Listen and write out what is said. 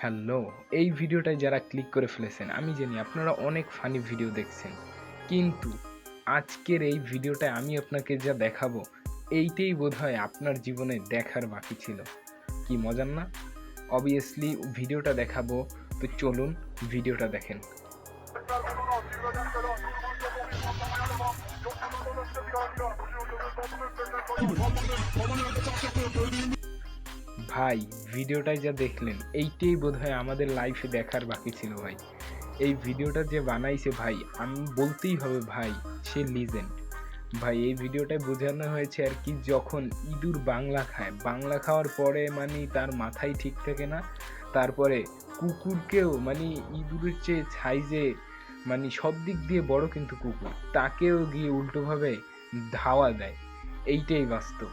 Hello, এই ভিডিওটায় যারা click করে ফেলেছেন আমি জানি আপনারা অনেক ফানি ভিডিও দেখছেন। কিন্তু আজকের এই ভিডিওটায় আমি আপনাকে যা দেখাবো এইটাই বোধহয় আপনার জীবনে দেখার বাকি ছিল। কি মজার না? অবভিয়াসলি ভিডিওটা দেখাবো, তো চলুন ভিডিওটা দেখেন। ভাই ভিডিওটায় যা দেখলেন এইটাই বোধহয় আমাদের লাইফে দেখার বাকি ছিল ভাই। এই ভিডিওটা যে বানাইছে ভাই আমি বলতেই হবে ভাই, সে লিজেন্ড। ভাই এই ভিডিওটায় বোঝানো হয়েছে আর কি, যখন ইঁদুর বাংলা খায়, বাংলা খাওয়ার পরে মানে তার মাথাই ঠিক থাকে না, তারপরে কুকুরকেও মানে ইঁদুরের চেয়ে সাইজে মানে সব দিক দিয়ে বড় কিন্তু কুকুর, তাকেও গিয়ে উল্টোভাবে ধাওয়া দেয়। এইটাই বাস্তব।